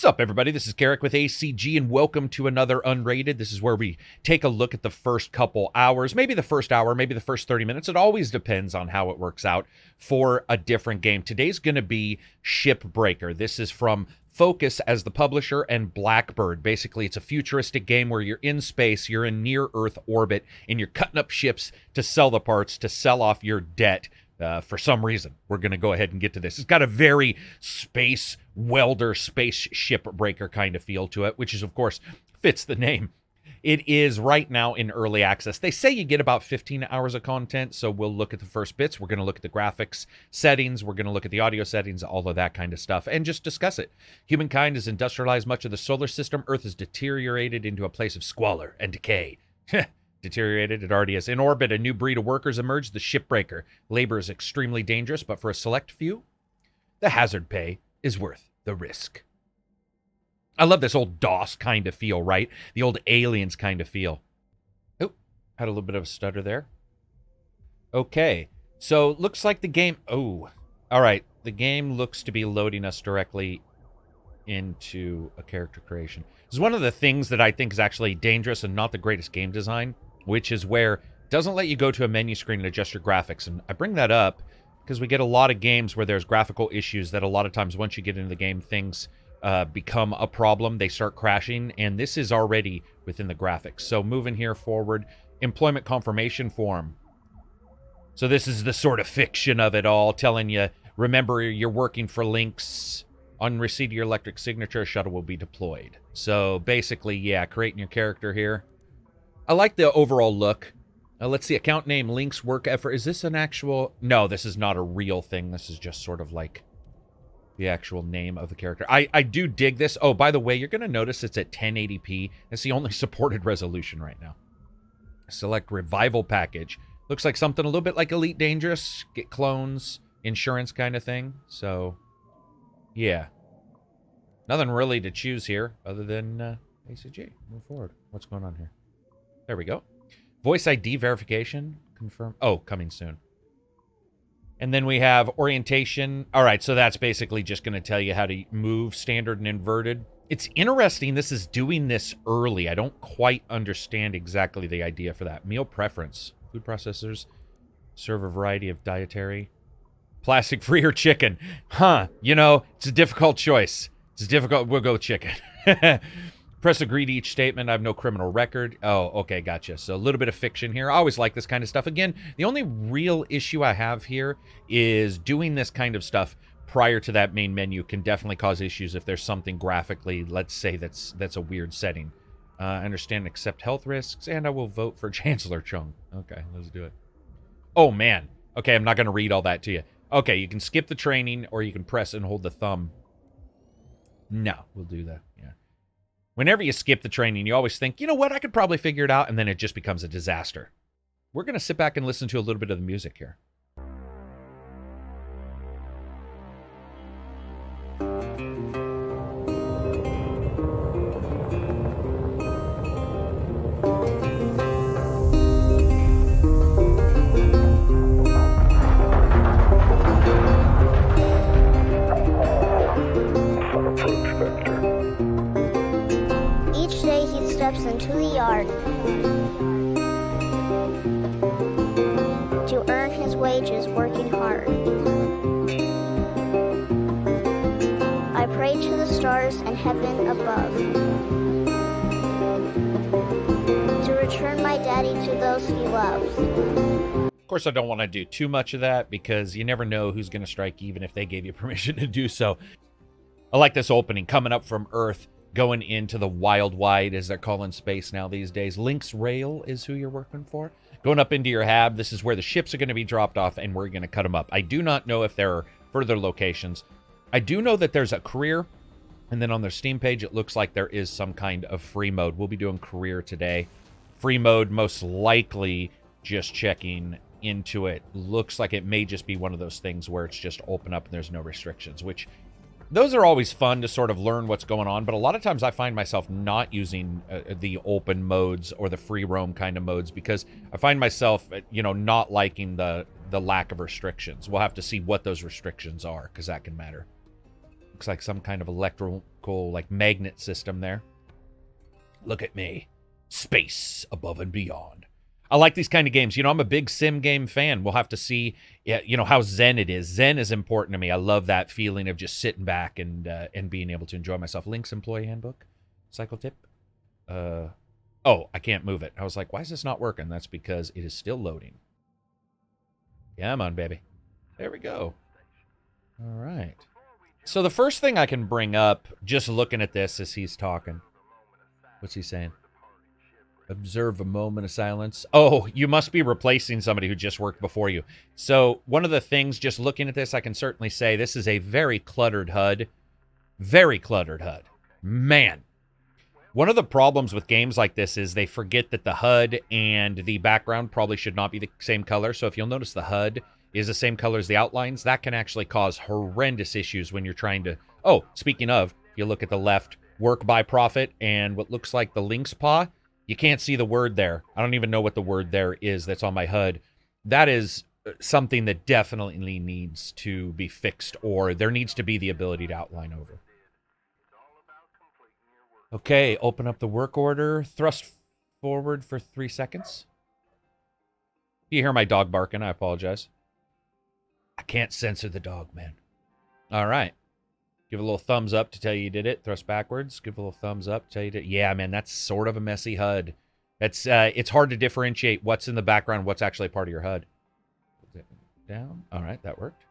What's up, everybody? This is Karak with ACG, and welcome to another Unrated. This is where we take a look at the first couple hours, maybe the first hour, maybe the first 30 minutes. It always depends on how it works out for a different game. Today's going to be Shipbreaker. This is from Focus as the publisher and Blackbird. Basically, it's a futuristic game where you're in space, you're in near-Earth orbit, and you're cutting up ships to sell the parts, to sell off your debt. For some reason, we're going to go ahead and get to this. It's got a very space welder, space shipbreaker kind of feel to it, which is, of course, fits the name. It is right now in early access. They say you get about 15 hours of content, so we'll look at the first bits. We're going to look at the graphics settings. We're going to look at the audio settings, all of that kind of stuff, and just discuss it. Humankind has industrialized much of the solar system. Earth has deteriorated into a place of squalor and decay. Deteriorated, it already is. In orbit, a new breed of workers emerged, the shipbreaker. Labor is extremely dangerous, but for a select few, the hazard pay is worth the risk. I love this old DOS kind of feel, right? The old Aliens kind of feel. Oh, had a little bit of a stutter there. Okay, so looks like the game... Oh, all right. The game looks to be loading us directly into a character creation. This is one of the things that I think is actually dangerous and not the greatest game design, which is where it doesn't let you go to a menu screen and adjust your graphics. And I bring that up because we get a lot of games where there's graphical issues that a lot of times once you get into the game, things become a problem. They start crashing, and this is already within the graphics. So moving here forward, employment confirmation form. So this is the sort of fiction of it all, telling you, remember, you're working for Links. On receipt of your electric signature, a shuttle will be deployed. So basically, yeah, creating your character here. I like the overall look. Let's see, account name, Links, work effort. Is this an actual... No, this is not a real thing. This is just sort of like the actual name of the character. I do dig this. Oh, by the way, you're going to notice it's at 1080p. It's the only supported resolution right now. Select revival package. Looks like something a little bit like Elite Dangerous. Get clones, insurance kind of thing. So, yeah. Nothing really to choose here other than ACG. Move forward. What's going on here? There we go. Voice ID verification. Confirm. Oh, coming soon. And then we have orientation. All right, so that's basically just going to tell you how to move standard and inverted. It's interesting this is doing this early. I don't quite understand exactly the idea for that. Meal preference. Food processors. Serve a variety of dietary. Plastic-free or chicken. Huh. You know, it's a difficult choice. It's difficult. We'll go chicken. Press agree to each statement. I have no criminal record. Oh, okay, gotcha. So a little bit of fiction here. I always like this kind of stuff. Again, the only real issue I have here is doing this kind of stuff prior to that main menu can definitely cause issues if there's something graphically, let's say, that's a weird setting. I understand and accept health risks, and I will vote for Chancellor Chung. Okay, let's do it. Oh, man. Okay, I'm not going to read all that to you. Okay, you can skip the training, or you can press and hold the thumb. No, we'll do that. Yeah. Whenever you skip the training, you always think, you know what, I could probably figure it out, and then it just becomes a disaster. We're going to sit back and listen to a little bit of the music here. Into the yard to earn his wages working hard. I pray to the stars and heaven above to return my daddy to those he loves. Of course, I don't want to do too much of that because you never know who's going to strike even if they gave you permission to do so. I like this opening coming up from Earth, going into the wild wide, as they're calling space now these days. Links Rail is who you're working for. Going up into your hab, this is where the ships are going to be dropped off, and we're going to cut them up. I do not know if there are further locations. I do know that there's a career, and then on their Steam page, it looks like there is some kind of free mode. We'll be doing career today. Free mode, most likely just checking into it. Looks like it may just be one of those things where it's just open up and there's no restrictions, which... Those are always fun to sort of learn what's going on, but a lot of times I find myself not using the open modes or the free roam kind of modes because I find myself, not liking the lack of restrictions. We'll have to see what those restrictions are because that can matter. Looks like some kind of electrical, like, magnet system there. Look at me. Space above and beyond. I like these kind of games. I'm a big sim game fan. We'll have to see, how zen it is. Zen is important to me. I love that feeling of just sitting back and being able to enjoy myself. Links Employee Handbook. Cycle tip. Oh, I can't move it. I was like, why is this not working? That's because it is still loading. Come on, baby. There we go. All right. So the first thing I can bring up, just looking at this as he's talking. What's he saying? Observe a moment of silence. Oh, you must be replacing somebody who just worked before you. So one of the things, just looking at this, I can certainly say this is a very cluttered HUD. Very cluttered HUD. Man. One of the problems with games like this is they forget that the HUD and the background probably should not be the same color. So if you'll notice the HUD is the same color as the outlines, that can actually cause horrendous issues when you're trying to... Oh, speaking of, if you look at the left, work by profit and what looks like the Link's paw, you can't see the word there. I don't even know what the word there is that's on my HUD. That is something that definitely needs to be fixed, or there needs to be the ability to outline over. Okay, open up the work order. Thrust forward for 3 seconds. You hear my dog barking, I apologize. I can't censor the dog, man. All right. Give a little thumbs up to tell you did it. Thrust backwards. Give a little thumbs up to tell you did it. Yeah, man, that's sort of a messy HUD. That's it's hard to differentiate what's in the background, what's actually part of your HUD. Down. All right, that worked.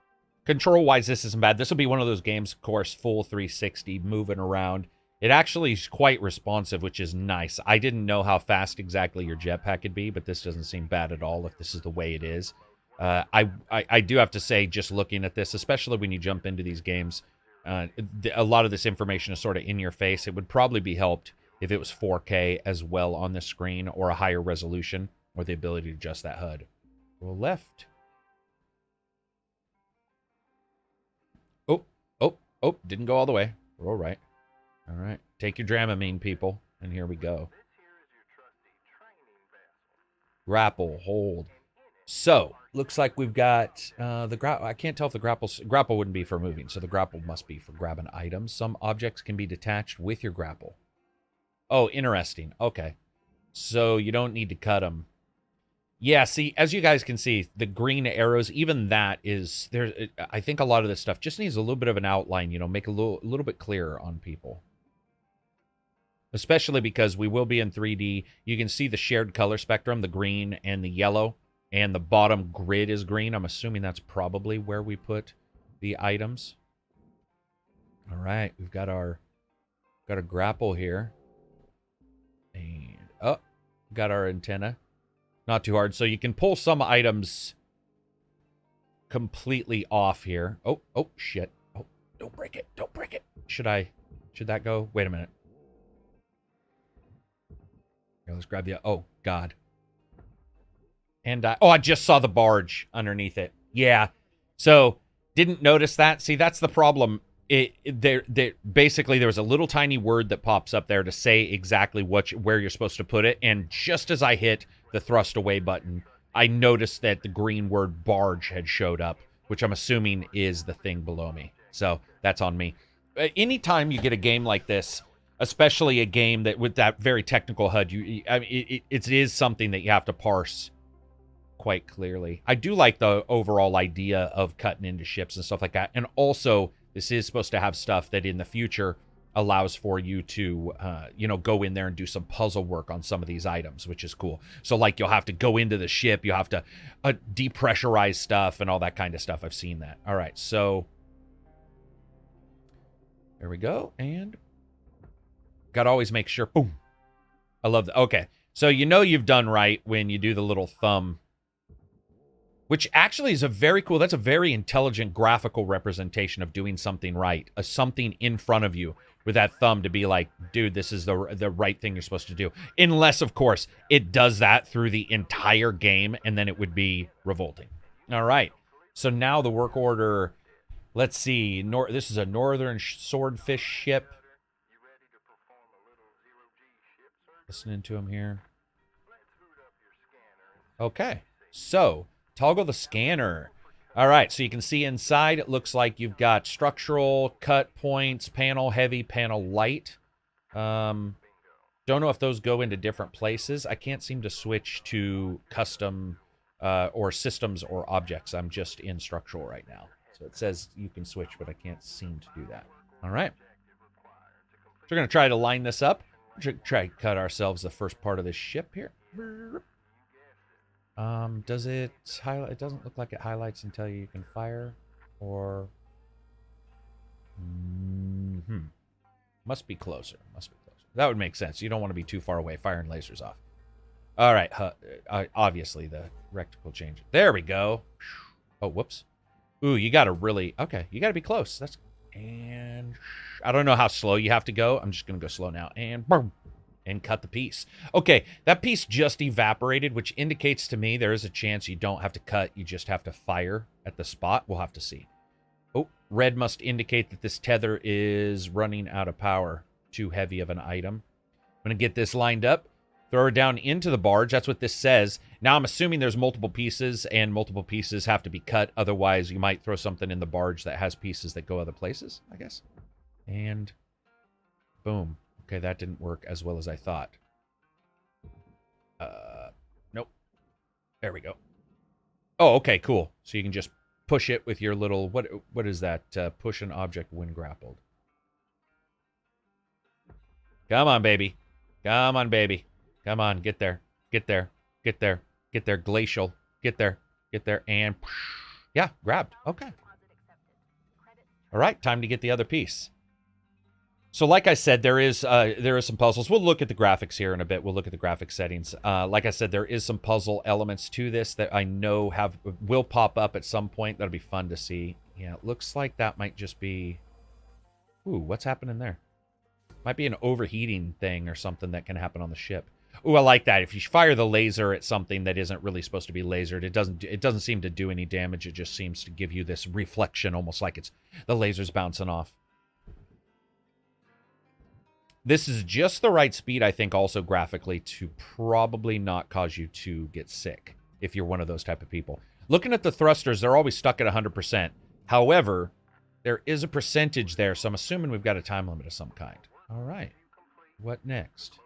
Control-wise, this isn't bad. This will be one of those games, of course, full 360, moving around. It actually is quite responsive, which is nice. I didn't know how fast exactly your jetpack could be, but this doesn't seem bad at all if this is the way it is. I do have to say, just looking at this, especially when you jump into these games, a lot of this information is sort of in your face. It would probably be helped if it was 4K as well on the screen, or a higher resolution, or the ability to adjust that HUD. Roll left. Oh, didn't go all the way. Roll right. All right. Take your Dramamine, people. And here we go. Grapple, hold. So, looks like we've got the grapple. I can't tell if the grapple wouldn't be for moving, so the grapple must be for grabbing items. Some objects can be detached with your grapple. Oh, interesting. Okay. So, you don't need to cut them. Yeah, see, as you guys can see, the green arrows, even that is... I think a lot of this stuff just needs a little bit of an outline, make a little bit clearer on people. Especially because we will be in 3D. You can see the shared color spectrum, the green and the yellow. And the bottom grid is green. I'm assuming that's probably where we put the items. All right, we've got our grapple here. And got our antenna. Not too hard. So you can pull some items completely off here. Oh, shit. Oh, don't break it. Don't break it. Should that go? Wait a minute. Here, let's grab the... Oh, God. And, I just saw the barge underneath it. Yeah. So, didn't notice that. See, that's the problem. Basically, there was a little tiny word that pops up there to say exactly where you're supposed to put it. And just as I hit the thrust away button, I noticed that the green word barge had showed up, which I'm assuming is the thing below me. So, that's on me. Anytime you get a game like this, especially a game that with that very technical HUD, it is something that you have to parse quite clearly. I do like the overall idea of cutting into ships and stuff like that. And also, this is supposed to have stuff that in the future allows for you to, go in there and do some puzzle work on some of these items, which is cool. So, like, you'll have to go into the ship, you have to depressurize stuff and all that kind of stuff. I've seen that. All right, so there we go. And got to always make sure. Boom. I love that. Okay, so you've done right when you do the little thumb, which actually is that's a very intelligent graphical representation of doing something right. Something in front of you with that thumb to be like, dude, this is the right thing you're supposed to do. Unless, of course, it does that through the entire game, and then it would be revolting. All right. So now the work order, let's see. This is a northern swordfish ship. Listening to him here. Okay. So... toggle the scanner. All right, so you can see inside, it looks like you've got structural, cut points, panel heavy, panel light. Don't know if those go into different places. I can't seem to switch to custom or systems or objects. I'm just in structural right now. So it says you can switch, but I can't seem to do that. All right. So we're going to try to line this up. Try to cut ourselves the first part of this ship here. Does it highlight? It doesn't look like it highlights until you can fire, or must be closer. Must be closer. That would make sense. You don't want to be too far away firing lasers off. All right. Obviously, the reticle change. There we go. Oh, whoops. Ooh, you got to really... Okay, you got to be close. That's... And... I don't know how slow you have to go. I'm just going to go slow now. And... Boom. And cut the piece. Okay, that piece just evaporated, which indicates to me there is a chance you don't have to cut. You just have to fire at the spot. We'll have to see. Oh, red must indicate that this tether is running out of power. Too heavy of an item. I'm going to get this lined up. Throw her down into the barge. That's what this says. Now, I'm assuming there's multiple pieces, and multiple pieces have to be cut. Otherwise, you might throw something in the barge that has pieces that go other places, I guess. And boom. Okay, that didn't work as well as I thought. Nope. There we go. Oh, okay, cool. So you can just push it with your little... What is that? Push an object when grappled. Come on, baby. Come on, baby. Come on, get there. Get there. Get there. Get there. Glacial. Get there. Get there. And... Yeah, grabbed. Okay. All right, time to get the other piece. So like I said, there is some puzzles. We'll look at the graphics here in a bit. We'll look at the graphic settings. Like I said, there is some puzzle elements to this that I know will pop up at some point. That'll be fun to see. Yeah, it looks like that might just be... Ooh, what's happening there? Might be an overheating thing or something that can happen on the ship. Ooh, I like that. If you fire the laser at something that isn't really supposed to be lasered, it doesn't seem to do any damage. It just seems to give you this reflection, almost like it's the laser's bouncing off. This is just the right speed, I think, also graphically, to probably not cause you to get sick if you're one of those type of people. Looking at the thrusters, they're always stuck at 100%. However, there is a percentage there, so I'm assuming we've got a time limit of some kind. All right. What next?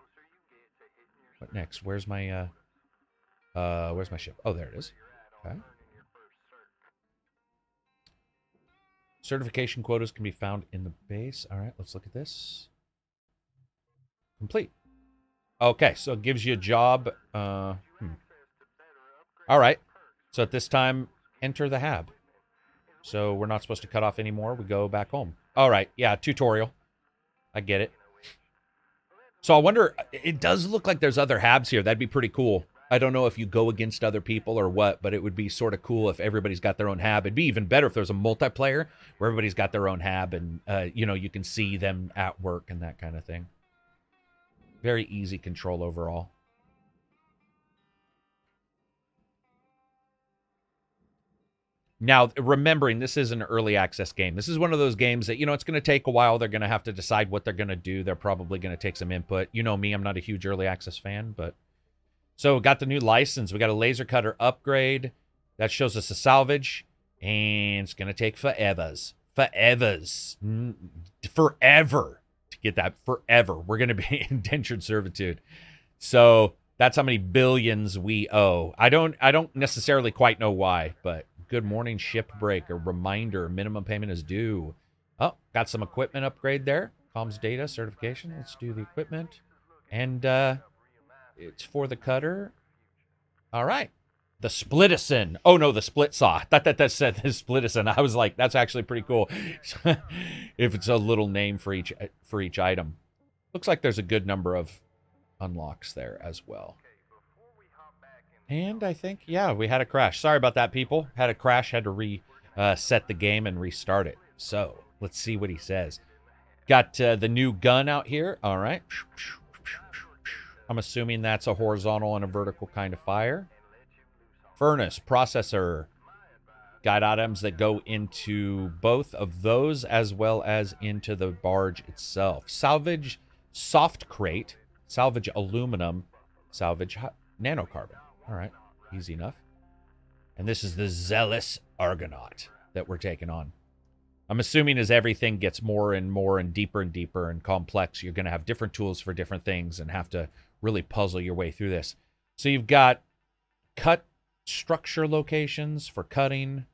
What next? Where's my ship? Oh, there it is. Okay. Certification quotas can be found in the base. All right, let's look at this. Complete. Okay, so it gives you a job. All right. So at this time, enter the hab. So we're not supposed to cut off anymore. We go back home. All right. Yeah, tutorial. I get it. So I wonder, it does look like there's other habs here. That'd be pretty cool. I don't know if you go against other people or what, but it would be sort of cool if everybody's got their own hab. It'd be even better if there's a multiplayer where everybody's got their own hab and, you can see them at work and that kind of thing. Very easy control overall. Now, remembering this is an early access game. This is one of those games that, it's going to take a while. They're going to have to decide what they're going to do. They're probably going to take some input. You know me, I'm not a huge early access fan, but... So, got the new license. We got a laser cutter upgrade. That shows us a salvage. And it's going to take forevers. Forever. Get that forever. We're going to be indentured servitude. So that's how many billions we owe. I don't necessarily quite know why, but good morning, Shipbreaker. Reminder, minimum payment is due. Oh, got some equipment upgrade there. Comms data certification. Let's do the equipment. And it's for the cutter. All right. The Splitison. Oh, no, the split saw. I thought that said the Splitison. I was like, that's actually pretty cool. If it's a little name for each item. Looks like there's a good number of unlocks there as well. And I think, yeah, we had a crash. Sorry about that, people. Had a crash, had to reset the game and restart it. So, let's see what he says. Got the new gun out here. All right. I'm assuming that's a horizontal and a vertical kind of fire. Furnace, processor, guide items that go into both of those as well as into the barge itself. Salvage soft crate, salvage aluminum, salvage nanocarbon. All right, easy enough. And this is the Zealous Argonaut that we're taking on. I'm assuming as everything gets more and more and deeper and complex, you're going to have different tools for different things and have to really puzzle your way through this. So you've got cut structure locations for cutting.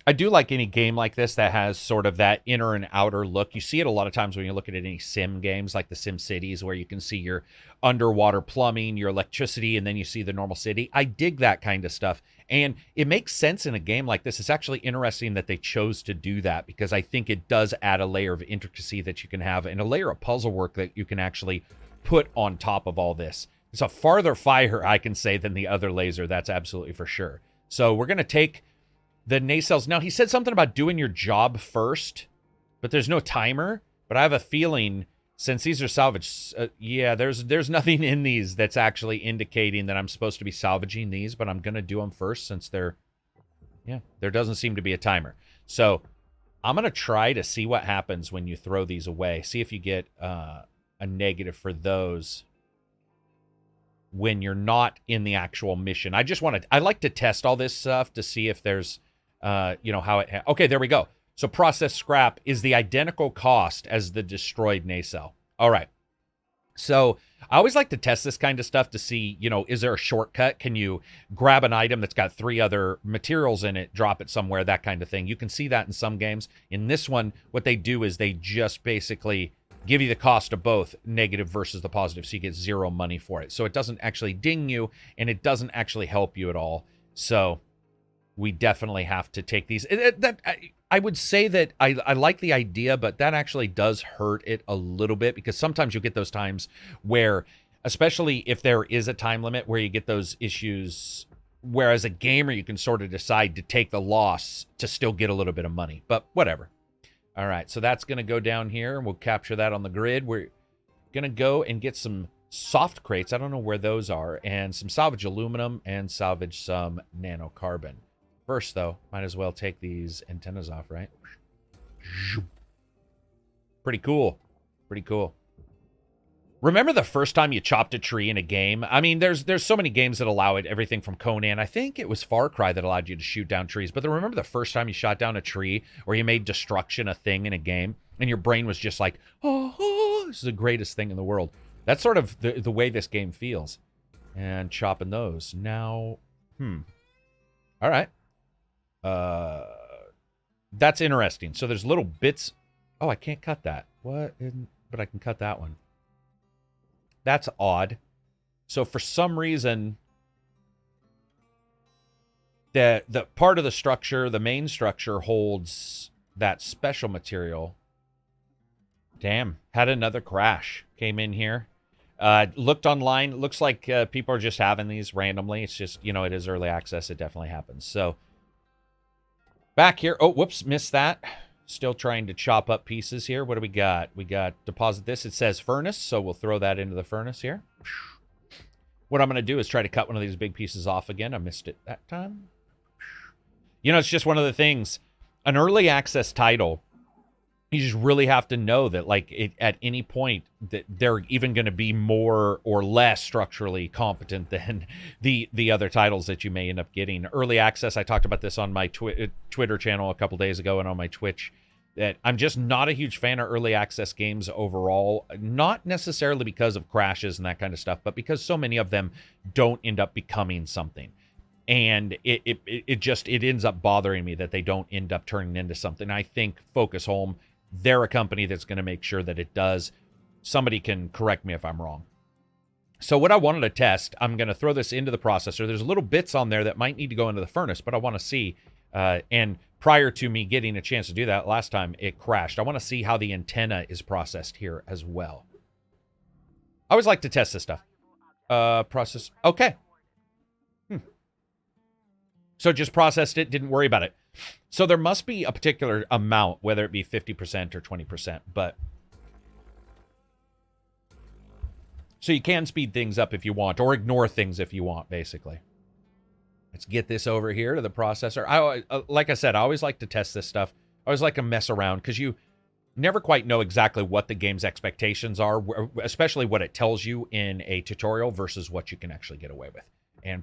I do like any game like this that has sort of that inner and outer look. You see it a lot of times when you're looking at any sim games like the Sim Cities, where you can see your underwater plumbing, your electricity, and then you see the normal city. I dig that kind of stuff. And it makes sense in a game like this. It's actually interesting that they chose to do that, because I think it does add a layer of intricacy that you can have and a layer of puzzle work that you can actually put on top of all this. It's a farther fire, I can say, than the other laser. That's absolutely for sure. So we're going to take the nacelles. Now, he said something about doing your job first, but there's no timer. But I have a feeling, since these are salvaged, there's nothing in these that's actually indicating that I'm supposed to be salvaging these, but I'm going to do them first since there doesn't seem to be a timer. So I'm going to try to see what happens when you throw these away. See if you get a negative for those when you're not in the actual mission. I like to test all this stuff to see if there's how it... Okay, there we go. So processed scrap is the identical cost as the destroyed nacelle. All right. So I always like to test this kind of stuff to see, is there a shortcut? Can you grab an item that's got 3 other materials in it, drop it somewhere, that kind of thing? You can see that in some games. In this one, what they do is they just basically give you the cost of both negative versus the positive, so you get 0 money for it. So it doesn't actually ding you, and it doesn't actually help you at all. So we definitely have to take these. I would say that I like the idea, but that actually does hurt it a little bit, because sometimes you get those times where, especially if there is a time limit, where you get those issues where as a gamer you can sort of decide to take the loss to still get a little bit of money. But whatever. All right, so that's going to go down here, and we'll capture that on the grid. We're going to go and get some soft crates. I don't know where those are. And some salvage aluminum and salvage some nanocarbon. First, though, might as well take these antennas off, right? Pretty cool. Pretty cool. Remember the first time you chopped a tree in a game? I mean, there's so many games that allow it. Everything from Conan. I think it was Far Cry that allowed you to shoot down trees. But remember the first time you shot down a tree, or you made destruction a thing in a game, and your brain was just like, oh, this is the greatest thing in the world. That's sort of the way this game feels. And chopping those. Now, all right. That's interesting. So there's little bits. Oh, I can't cut that. What? But I can cut that one. That's odd. So for some reason, the part of the structure, the main structure, holds that special material. Damn, had another crash. Came in here. Looked online. Looks like people are just having these randomly. It's just, it is early access. It definitely happens. So back here. Oh, whoops, missed that. Still trying to chop up pieces here. What do we got? We got deposit this. It says furnace, so we'll throw that into the furnace here. What I'm going to do is try to cut one of these big pieces off again. I missed it that time. It's just one of the things. An early access title, you just really have to know that, at any point, that they're even going to be more or less structurally competent than the other titles that you may end up getting. Early access, I talked about this on my Twitter channel a couple days ago and on my Twitch, that I'm just not a huge fan of early access games overall. Not necessarily because of crashes and that kind of stuff, but because so many of them don't end up becoming something. And it ends up bothering me that they don't end up turning into something. I think Focus Home, they're a company that's going to make sure that it does. Somebody can correct me if I'm wrong. So what I wanted to test, I'm going to throw this into the processor. There's little bits on there that might need to go into the furnace, but I want to see. And prior to me getting a chance to do that, last time it crashed. I want to see how the antenna is processed here as well. I always like to test this stuff. Process. Okay. So just processed it, didn't worry about it. So there must be a particular amount, whether it be 50% or 20%, but so you can speed things up if you want, or ignore things if you want, basically. Let's get this over here to the processor. Like I said, I always like to test this stuff. I always like to mess around, because you never quite know exactly what the game's expectations are, especially what it tells you in a tutorial versus what you can actually get away with. And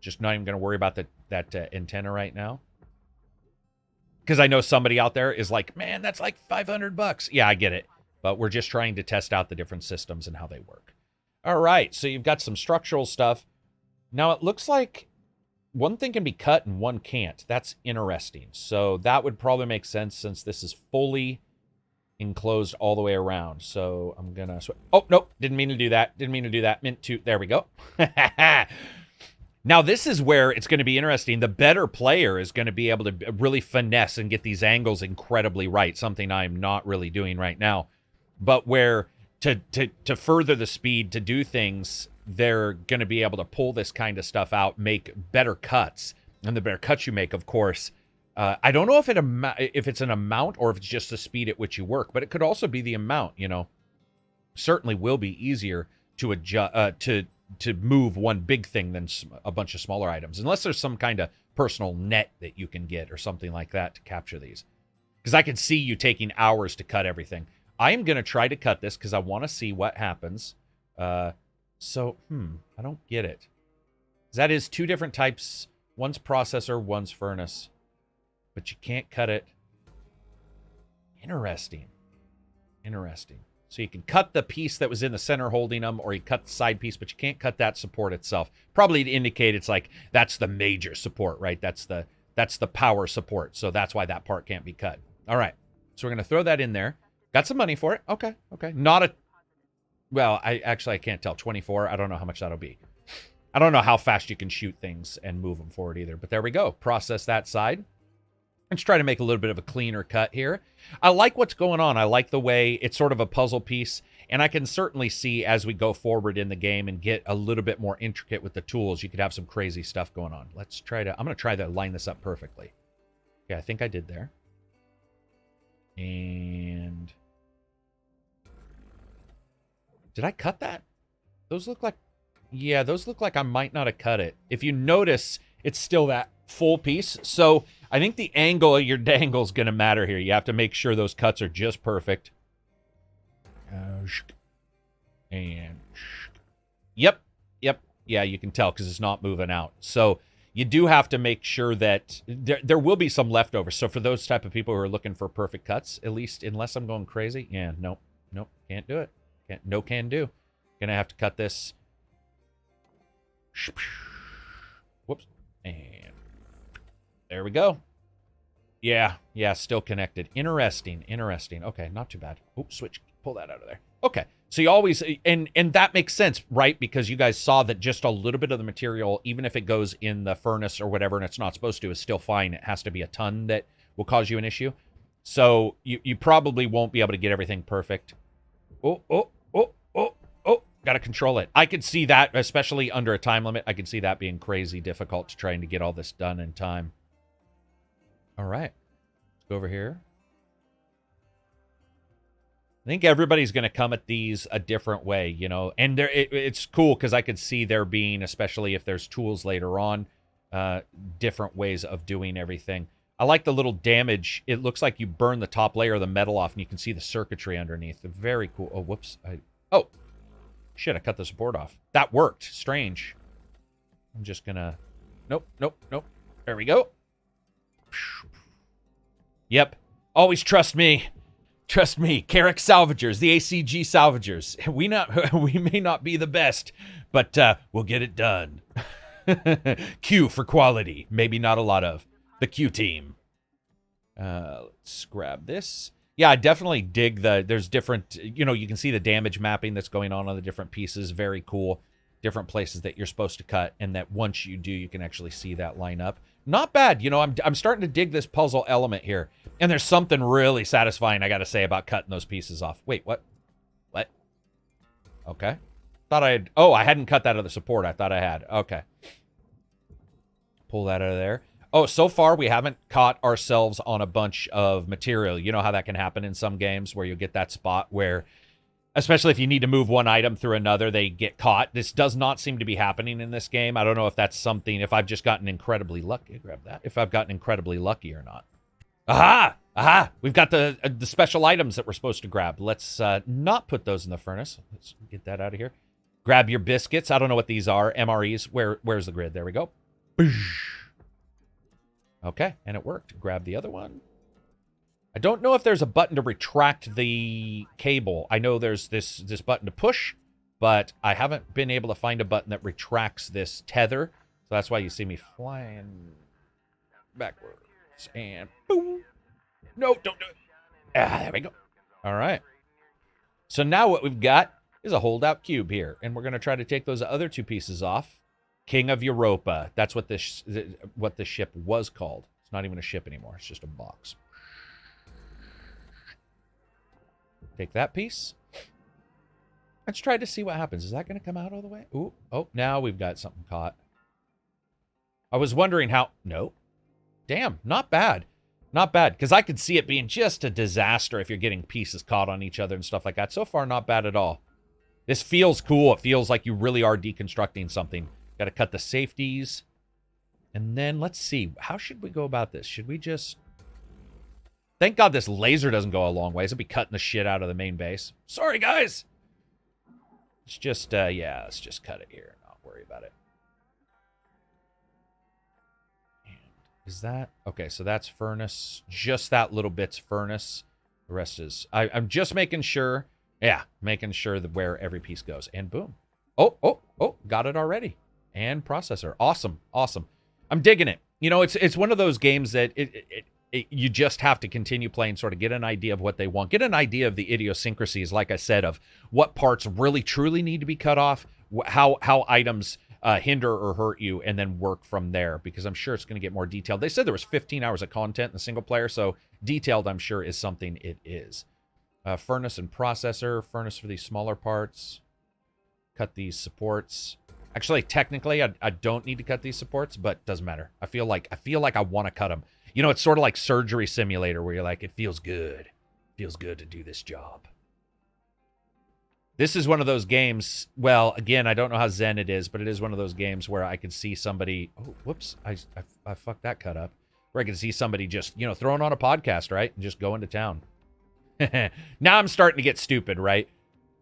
Just not even going to worry about that antenna right now. Because I know somebody out there is like, man, that's like $500. Yeah, I get it. But we're just trying to test out the different systems and how they work. All right, so you've got some structural stuff. Now, it looks like one thing can be cut and one can't. That's interesting. So that would probably make sense since this is fully enclosed all the way around. So I'm going to... Oh, nope. Didn't mean to do that. Meant to... There we go. Now, this is where it's going to be interesting. The better player is going to be able to really finesse and get these angles incredibly right, something I'm not really doing right now. But where to further the speed to do things, they're going to be able to pull this kind of stuff out, make better cuts. And the better cuts you make, of course, I don't know if it's an amount or if it's just the speed at which you work, but it could also be the amount, you know. Certainly will be easier to adjust, to move one big thing than a bunch of smaller items, unless there's some kind of personal net that you can get or something like that to capture these. Because I can see you taking hours to cut everything. I am going to try to cut this because I want to see what happens. I don't get it. That is two different types. One's processor, one's furnace. But you can't cut it. Interesting. So you can cut the piece that was in the center holding them, or you cut the side piece, but you can't cut that support itself. Probably to indicate it's like, that's the major support, right? That's the power support. So that's why that part can't be cut. All right. So we're going to throw that in there. Got some money for it. Okay. Well, I can't tell. 24. I don't know how much that'll be. I don't know how fast you can shoot things and move them forward either. But there we go. Process that side. Let's try to make a little bit of a cleaner cut here. I like what's going on. I like the way it's sort of a puzzle piece. And I can certainly see as we go forward in the game and get a little bit more intricate with the tools, you could have some crazy stuff going on. I'm going to try to line this up perfectly. Okay, I think I did there. And... did I cut that? Those look like I might not have cut it. If you notice, it's still that full piece. So I think the angle of your dangle is going to matter here. You have to make sure those cuts are just perfect. And yep. Yeah, you can tell because it's not moving out. So you do have to make sure that there will be some leftovers. So for those type of people who are looking for perfect cuts, at least unless I'm going crazy, yeah, nope, can't do it. Can do. Gonna have to cut this. Whoops. And there we go. Yeah, still connected. Interesting. Okay, not too bad. Oops, switch. Pull that out of there. Okay. So you always, and that makes sense, right? Because you guys saw that just a little bit of the material, even if it goes in the furnace or whatever, and it's not supposed to, is still fine. It has to be a ton that will cause you an issue. So you probably won't be able to get everything perfect. Oh. Got to control it. I could see that, especially under a time limit. I could see that being crazy difficult to trying to get all this done in time. All right. Let's go over here. I think everybody's going to come at these a different way, you know. And it's cool because I could see there being, especially if there's tools later on, different ways of doing everything. I like the little damage. It looks like you burn the top layer of the metal off and you can see the circuitry underneath. Very cool. Oh, whoops. Shit, I cut the support off. That worked. Strange. I'm just gonna... Nope. There we go. Yep. Always trust me. Trust me. Karak Salvagers, the ACG Salvagers. We may not be the best, but we'll get it done. Q for quality. Maybe not a lot of. The Q team. Let's grab this. Yeah, I definitely dig there's different, you can see the damage mapping that's going on the different pieces. Very cool. Different places that you're supposed to cut, and that once you do, you can actually see that line up. Not bad. I'm starting to dig this puzzle element here. And there's something really satisfying, I got to say, about cutting those pieces off. Wait, what? Okay. I hadn't cut that out of the support. I thought I had. Okay. Pull that out of there. Oh, so far we haven't caught ourselves on a bunch of material. You know how that can happen in some games where you get that spot where, especially if you need to move one item through another, they get caught. This does not seem to be happening in this game. I don't know if that's something, if I've just gotten incredibly lucky. Grab that. If I've gotten incredibly lucky or not. Aha! We've got the special items that we're supposed to grab. Let's not put those in the furnace. Let's get that out of here. Grab your biscuits. I don't know what these are. MREs. Where's the grid? There we go. Okay, and it worked. Grab the other one. I don't know if there's a button to retract the cable. I know there's this button to push, but I haven't been able to find a button that retracts this tether. So that's why you see me flying backwards. And boom. No, don't do it. There we go. All right. So now what we've got is a holdout cube here. And we're going to try to take those other two pieces off. King of Europa. That's what this ship was called. It's not even a ship anymore. It's just a box. Take that piece. Let's try to see what happens. Is that going to come out all the way? Ooh, oh, now we've got something caught. I was wondering how... No. Damn, not bad. Not bad, because I could see it being just a disaster if you're getting pieces caught on each other and stuff like that. So far, not bad at all. This feels cool. It feels like you really are deconstructing something. Got to cut the safeties. And then, let's see. How should we go about this? Should we just... Thank God this laser doesn't go a long ways. It'll be cutting the shit out of the main base. Sorry, guys. Let's just, yeah, let's just cut it here. Not worry about it. And is that... Okay, so that's furnace. Just that little bit's furnace. The rest is... I'm just making sure... Yeah, making sure that where every piece goes. And boom. Oh, got it already. And processor. Awesome, awesome. I'm digging it. You know, it's one of those games that you just have to continue playing, sort of get an idea of what they want. Get an idea of the idiosyncrasies, like I said, of what parts really, truly need to be cut off, how items hinder or hurt you, and then work from there, because I'm sure it's going to get more detailed. They said there was 15 hours of content in the single player, so detailed, I'm sure, is something it is. Furnace and processor. Furnace for these smaller parts. Cut these supports. Actually, technically, I don't need to cut these supports, but doesn't matter. I feel like I want to cut them. You know, it's sort of like Surgery Simulator, where you're like, it feels good. It feels good to do this job. This is one of those games, well, again, I don't know how zen it is, but it is one of those games where I could see somebody, oh, whoops, I fucked that cut up. Where I could see somebody just, you know, throwing on a podcast, right? And just going to town. Now I'm starting to get stupid, right?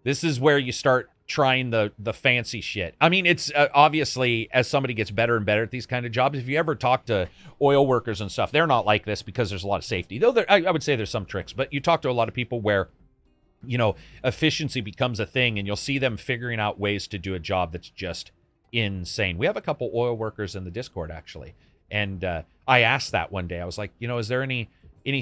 This is where you start trying the fancy shit. I mean, it's obviously, as somebody gets better and better at these kind of jobs, if you ever talk to oil workers and stuff, they're not like this because there's a lot of safety. Though I would say there's some tricks, but you talk to a lot of people where, you know, efficiency becomes a thing, and you'll see them figuring out ways to do a job that's just insane. We have a couple oil workers in the Discord, actually, and I asked that one day. I was like, you know, is there any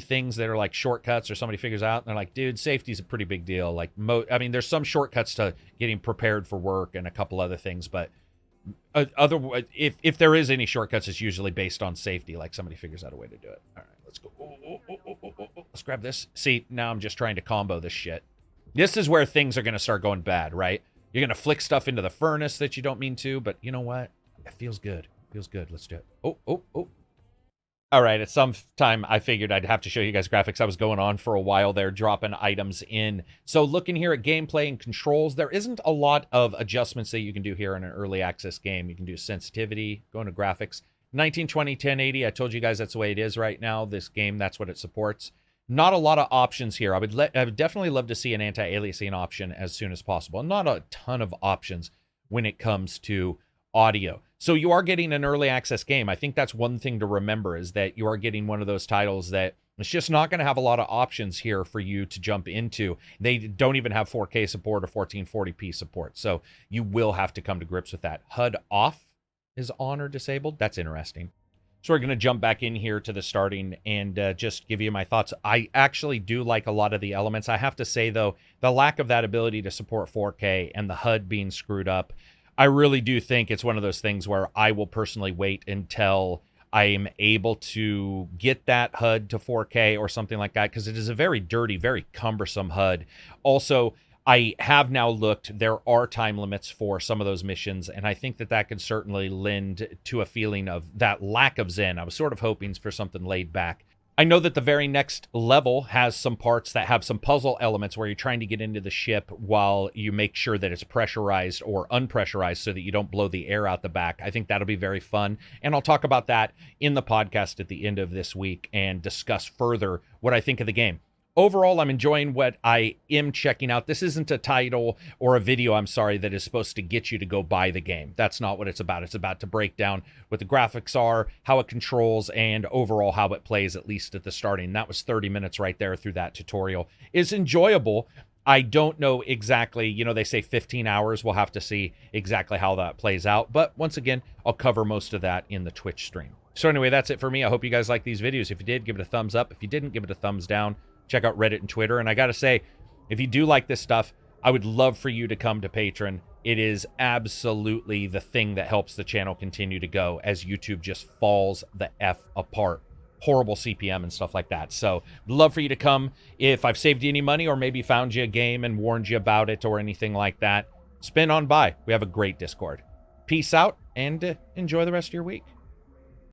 things that are like shortcuts or somebody figures out? And they're like, dude, safety's a pretty big deal. Like, I mean, there's some shortcuts to getting prepared for work and a couple other things, but if there is any shortcuts, it's usually based on safety. Like somebody figures out a way to do it. All right, let's go. Let's grab this. See, now I'm just trying to combo this shit. This is where things are going to start going bad, right? You're going to flick stuff into the furnace that you don't mean to, but you know what? It feels good. It feels good. Let's do it. Oh. All right, at some time, I figured I'd have to show you guys graphics. I was going on for a while there, dropping items in. So looking here at gameplay and controls, there isn't a lot of adjustments that you can do here in an early access game. You can do sensitivity, go into graphics. 1920, 1080, I told you guys that's the way it is right now. This game, that's what it supports. Not a lot of options here. I would definitely love to see an anti-aliasing option as soon as possible. Not a ton of options when it comes to audio. So you are getting an early access game. I think that's one thing to remember, is that you are getting one of those titles that it's just not going to have a lot of options here for you to jump into. They don't even have 4K support or 1440p support. So you will have to come to grips with that. HUD off is on or disabled. That's interesting. So we're going to jump back in here to the starting and just give you my thoughts. I actually do like a lot of the elements. I have to say, though, the lack of that ability to support 4K and the HUD being screwed up, I really do think it's one of those things where I will personally wait until I am able to get that HUD to 4K or something like that, because it is a very dirty, very cumbersome HUD. Also, I have now looked, there are time limits for some of those missions, and I think that could certainly lend to a feeling of that lack of zen. I was sort of hoping for something laid back. I know that the very next level has some parts that have some puzzle elements where you're trying to get into the ship while you make sure that it's pressurized or unpressurized so that you don't blow the air out the back. I think that'll be very fun, and I'll talk about that in the podcast at the end of this week and discuss further what I think of the game. Overall, I'm enjoying what I am checking out. This isn't a title or a video, I'm sorry, that is supposed to get you to go buy the game. That's not what it's about. It's about to break down what the graphics are, how it controls, and overall how it plays, at least at the starting. That was 30 minutes right there through that tutorial. It's enjoyable. I don't know exactly, they say 15 hours. We'll have to see exactly how that plays out. But once again, I'll cover most of that in the Twitch stream. So anyway, that's it for me. I hope you guys like these videos. If you did, give it a thumbs up. If you didn't, give it a thumbs down. Check out Reddit and Twitter. And I got to say, if you do like this stuff, I would love for you to come to Patreon. It is absolutely the thing that helps the channel continue to go as YouTube just falls the F apart. Horrible CPM and stuff like that. So love for you to come. If I've saved you any money or maybe found you a game and warned you about it or anything like that, spin on by. We have a great Discord. Peace out and enjoy the rest of your week.